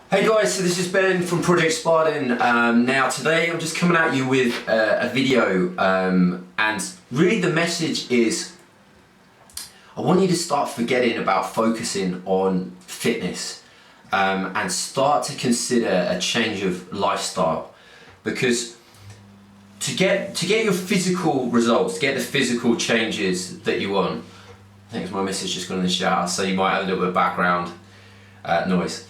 Hey guys, so this is Ben from Project Spartan. Now today I'm just coming at you with a video and really the message is I want you to start forgetting about focusing on fitness and start to consider a change of lifestyle, because to get your physical results, to get the physical changes that you want. I think it's my missus just gone in the shower, so you might have a little bit of background noise.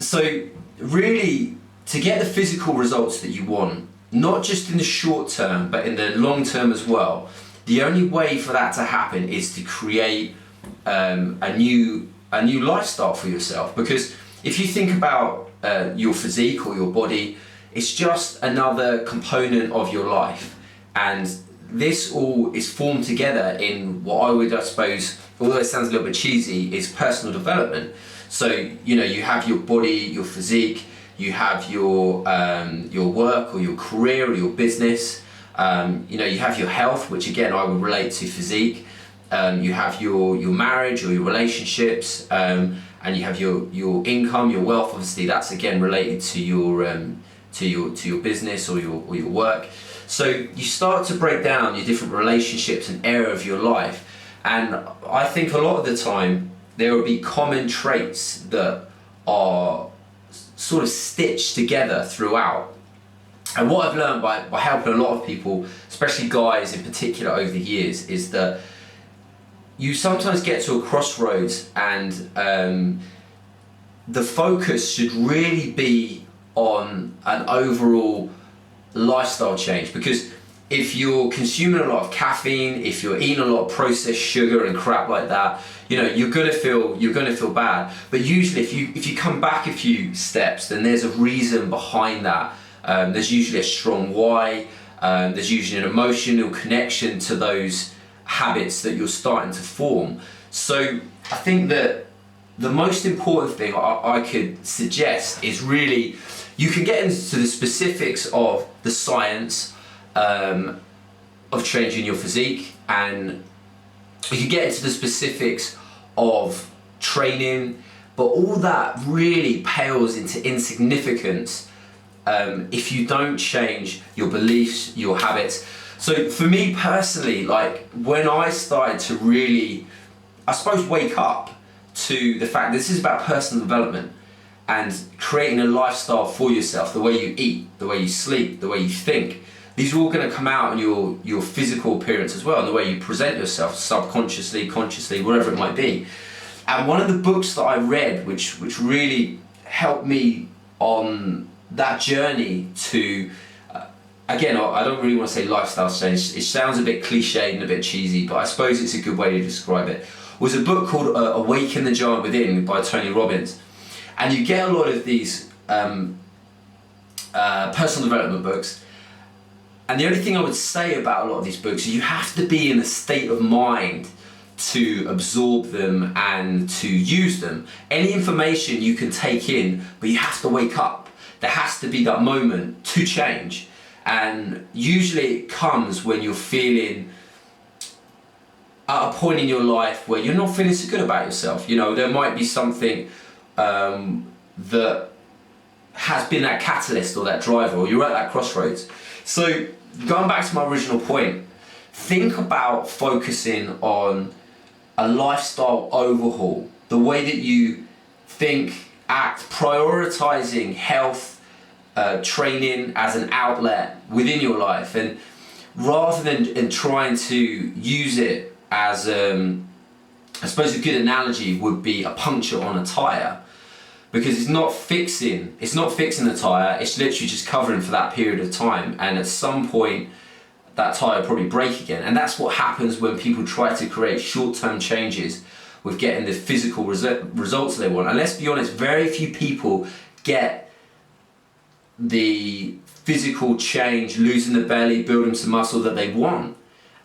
So really, to get the physical results that you want, not just in the short term, but in the long term as well, the only way for that to happen is to create a new lifestyle for yourself. Because if you think about your physique or your body, it's just another component of your life, and this all is formed together in what I would, I suppose, although it sounds a little bit cheesy, is personal development. So, you know, you have your body, your physique, you have your work or your career or your business, you know, you have your health, which again I would relate to physique, you have your marriage or your relationships, and you have your income, your wealth. Obviously that's again related to your business or your work. So you start to break down your different relationships and area of your life, and I think a lot of the time there will be common traits that are sort of stitched together throughout. And what I've learned by helping a lot of people, especially guys in particular over the years, is that you sometimes get to a crossroads and the focus should really be on an overall lifestyle change. Because if you're consuming a lot of caffeine, if you're eating a lot of processed sugar and crap like that, you know, you're gonna feel bad. But usually if you come back a few steps, then there's a reason behind that. There's usually a strong why, there's usually an emotional connection to those habits that you're starting to form. So I think that the most important thing I could suggest is really, you can get into the specifics of the science of changing your physique, and you can get into the specifics of training, but all that really pales into insignificance if you don't change your beliefs, your habits. So for me personally, like when I started to really, I suppose, wake up to the fact this is about personal development and creating a lifestyle for yourself, the way you eat, the way you sleep, the way you think, these are all going to come out in your physical appearance as well, and the way you present yourself subconsciously, consciously, whatever it might be. And one of the books that I read, which really helped me on that journey to, again, I don't really want to say lifestyle change, it sounds a bit cliched and a bit cheesy, but I suppose it's a good way to describe it, was a book called Awaken the Giant Within by Tony Robbins. And you get a lot of these personal development books. And the only thing I would say about a lot of these books is you have to be in a state of mind to absorb them and to use them. Any information you can take in, but you have to wake up. There has to be that moment to change. And usually it comes when you're feeling at a point in your life where you're not feeling so good about yourself. You know, there might be something that has been that catalyst or that driver, or you're at that crossroads. So going back to my original point, think about focusing on a lifestyle overhaul, the way that you think, act, prioritizing health, training as an outlet within your life, and rather than trying to use it as, I suppose a good analogy would be a puncture on a tire. Because it's not fixing the tire, it's literally just covering for that period of time, and at some point that tire will probably break again. And that's what happens when people try to create short-term changes with getting the physical results they want. And let's be honest, very few people get the physical change, losing the belly, building some muscle that they want.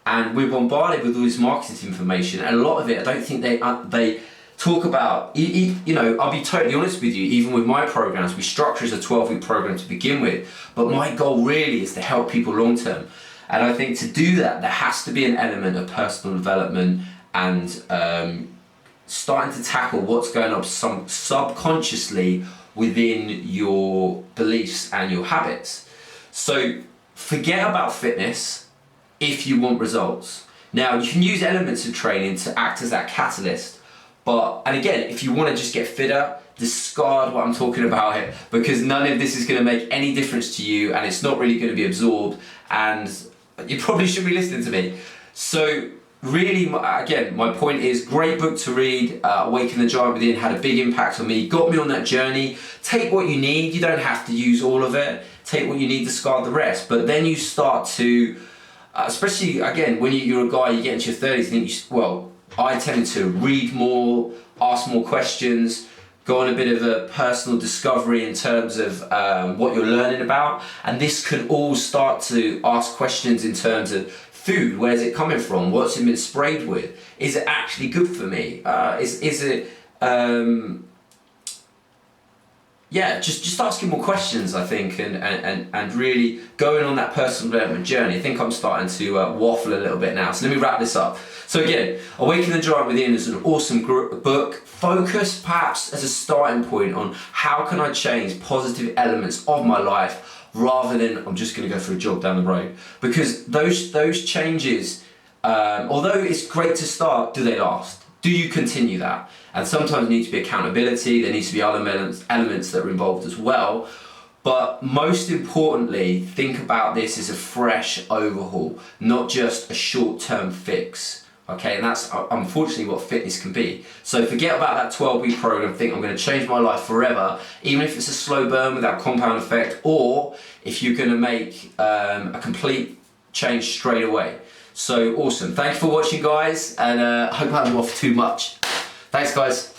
And we're bombarded with all this marketing information, and a lot of it, I don't think they talk about, you know, I'll be totally honest with you, even with my programs, we structure as a 12-week program to begin with, but my goal really is to help people long term. And I think to do that, there has to be an element of personal development and starting to tackle what's going on subconsciously within your beliefs and your habits. So forget about fitness if you want results. Now, you can use elements of training to act as that catalyst, and again, if you want to just get fitter, discard what I'm talking about here, because none of this is going to make any difference to you, and it's not really going to be absorbed, and you probably should be listening to me. So really, again, my point is, great book to read. Awaken the Giant Within had a big impact on me, got me on that journey. Take what you need. You don't have to use all of it. Take what you need, discard the rest. But then you start to, especially again, when you're a guy, you get into your 30s, I tend to read more, ask more questions, go on a bit of a personal discovery in terms of what you're learning about. And this can all start to ask questions in terms of food. Where's it coming from? What's it been sprayed with? Is it actually good for me? Just asking more questions, I think, and really going on that personal development journey. I think I'm starting to waffle a little bit now, so let me wrap this up. So again, Awaken the Giant Within is an awesome book. Focus perhaps as a starting point on how can I change positive elements of my life, rather than I'm just going to go for a jog down the road. Because those changes, although it's great to start, do they last? Do you continue that? And sometimes there needs to be accountability, there needs to be other elements that are involved as well. But most importantly, think about this as a fresh overhaul, not just a short-term fix. Okay, and that's unfortunately what fitness can be. So forget about that 12-week program, think I'm going to change my life forever, even if it's a slow burn without compound effect, or if you're going to make a complete change straight away. So awesome. Thanks for watching, guys, and I hope I haven't waffled too much. Thanks, guys.